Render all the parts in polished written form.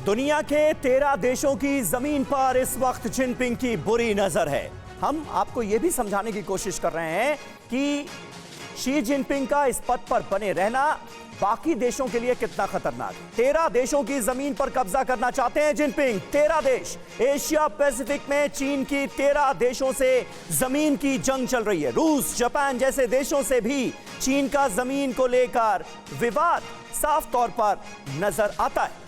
दुनिया के 13 देशों की जमीन पर इस वक्त जिनपिंग की बुरी नजर है। हम आपको यह भी समझाने की कोशिश कर रहे हैं कि शी जिनपिंग का इस पद पर बने रहना बाकी देशों के लिए कितना खतरनाक है। 13 देशों की जमीन पर कब्जा करना चाहते हैं जिनपिंग। 13 देश, एशिया पैसिफिक में चीन की 13 देशों से जमीन की जंग चल रही है। रूस, जापान जैसे देशों से भी चीन का जमीन को लेकर विवाद साफ तौर पर नजर आता है।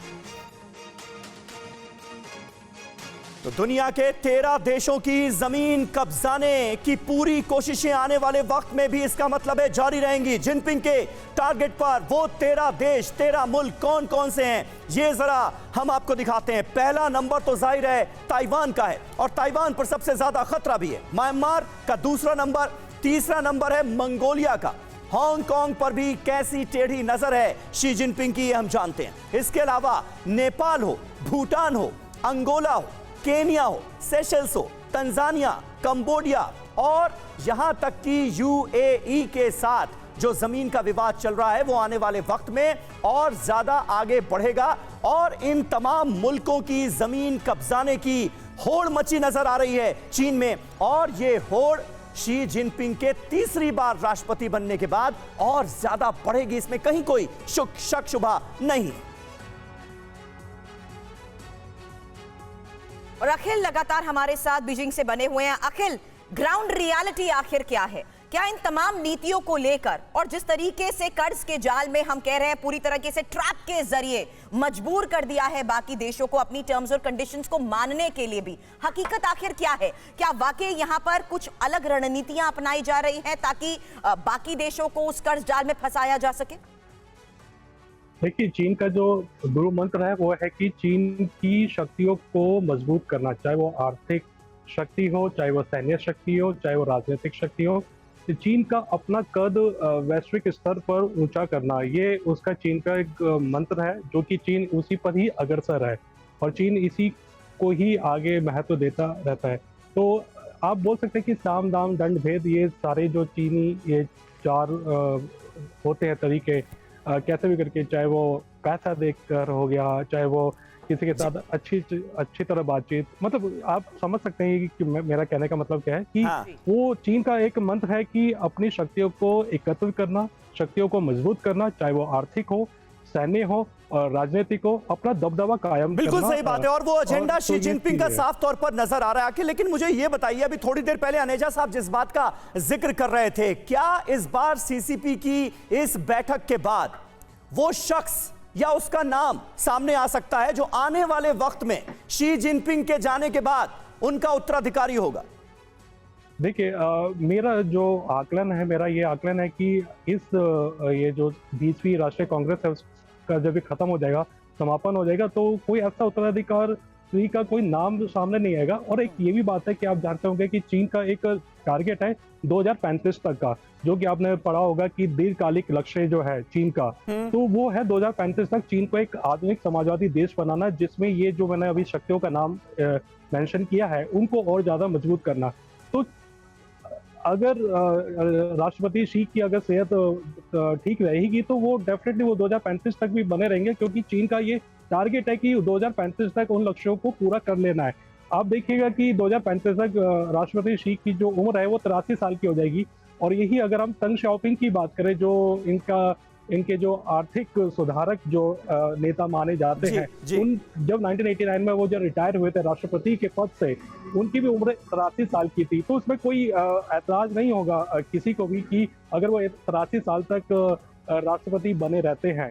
तो दुनिया के 13 देशों की जमीन कब्जाने की पूरी कोशिशें आने वाले वक्त में भी इसका मतलब है जारी रहेंगी। जिनपिंग के टारगेट पर वो 13 देश, 13 मुल्क कौन कौन से हैं, ये जरा हम आपको दिखाते हैं। पहला नंबर तो जाहिर है ताइवान का है और ताइवान पर सबसे ज्यादा खतरा भी है। म्यांमार का दूसरा नंबर, तीसरा नंबर है मंगोलिया का। हांगकांग पर भी कैसी टेढ़ी नजर है शी जिनपिंग की, ये हम जानते हैं। इसके अलावा नेपाल हो, भूटान हो, अंगोला हो, केनिया हो, सेशल्स हो, तंजानिया, कंबोडिया और यहां तक कि यूएई के साथ जो जमीन का विवाद चल रहा है वो आने वाले वक्त में और ज्यादा आगे बढ़ेगा और इन तमाम मुल्कों की जमीन कब्जाने की होड़ मची नजर आ रही है चीन में। और ये होड़ शी जिनपिंग के तीसरी बार राष्ट्रपति बनने के बाद और ज्यादा बढ़ेगी, इसमें कहीं कोई शक शुबा नहीं। और अखिल लगातार हमारे साथ बीजिंग से बने हुए हैं। अखिल, ग्राउंड रियलिटी आखिर क्या है? क्या इन तमाम नीतियों को लेकर और जिस तरीके से कर्ज के जाल में हम कह रहे हैं पूरी तरीके से ट्रैप के जरिए मजबूर कर दिया है बाकी देशों को अपनी टर्म्स और कंडीशंस को मानने के लिए भी, हकीकत आखिर क्या है? क्या वाकई यहां पर कुछ अलग रणनीतियां अपनाई जा रही हैं ताकि बाकी देशों को उस कर्ज जाल में फंसाया जा सके? देखिए, चीन का जो गुरु मंत्र है वो है कि चीन की शक्तियों को मजबूत करना, चाहे वो आर्थिक शक्ति हो, चाहे वो सैन्य शक्ति हो, चाहे वो राजनीतिक शक्ति हो। चीन का अपना कद वैश्विक स्तर पर ऊंचा करना, ये उसका चीन का एक मंत्र है, जो कि चीन उसी पर ही अग्रसर है और चीन इसी को ही आगे महत्व देता रहता है। तो आप बोल सकते हैं कि साम दाम दंड भेद, ये सारे जो चीनी ये 4 होते हैं तरीके, कैसे भी करके, चाहे वो पैसा देकर हो गया, चाहे वो किसी के साथ अच्छी तरह बातचीत, मतलब आप समझ सकते हैं कि मेरा कहने का मतलब क्या है कि वो चीन का एक मंत्र है कि अपनी शक्तियों को एकत्रित करना, शक्तियों को मजबूत करना, चाहे वो आर्थिक हो, सैन्य हो और राजनीतिक हो, अपना दबदबा कायम करना। बिल्कुल सही बात है और वो एजेंडा शी जिनपिंग का साफ तौर पर नजर आ रहा है। लेकिन मुझे ये बताइए, अभी थोड़ी देर पहले अनेजा साहब जिस बात का जिक्र कर रहे थे, क्या इस बार सीसीपी की इस बैठक के बाद वो शख्स या उसका नाम सामने आ सकता है जो आने वाले वक्त में शी जिनपिंग के जाने के बाद उनका उत्तराधिकारी होगा? देखिए, मेरा जो आकलन है, मेरा ये आकलन है कि ये जो 20वीं राष्ट्रीय कांग्रेस है उसका जब ये खत्म हो जाएगा, समापन हो जाएगा, तो कोई ऐसा उत्तराधिकारी का कोई नाम सामने नहीं आएगा। और एक ये भी बात है कि आप जानते होंगे कि चीन का एक टारगेट है 2035 तक का, जो कि आपने पढ़ा होगा कि दीर्घकालिक लक्ष्य जो है चीन का, तो वो है 2035 तक चीन को एक आधुनिक समाजवादी देश बनाना, जिसमें ये जो मैंने अभी शक्तियों का नाम मेंशन किया है उनको और ज्यादा मजबूत करना। तो अगर राष्ट्रपति शी की अगर सेहत ठीक रहेगी तो वो डेफिनेटली वो 2035 तक भी बने रहेंगे, क्योंकि चीन का ये टारगेट है कि 2035 तक उन लक्ष्यों को पूरा कर लेना है। आप देखिएगा कि 2035 तक राष्ट्रपति शी की जो उम्र है वो 83 साल की हो जाएगी। और यही अगर हम तंग शाओपिंग की बात करें, जो इनके जो आर्थिक सुधारक जो नेता माने जाते हैं, उन जब 1989 में वो जब रिटायर हुए थे राष्ट्रपति के पद से, उनकी भी उम्र 83 साल की थी। तो उसमें कोई ऐतराज नहीं होगा किसी को भी कि अगर वो 83 साल तक राष्ट्रपति बने रहते हैं।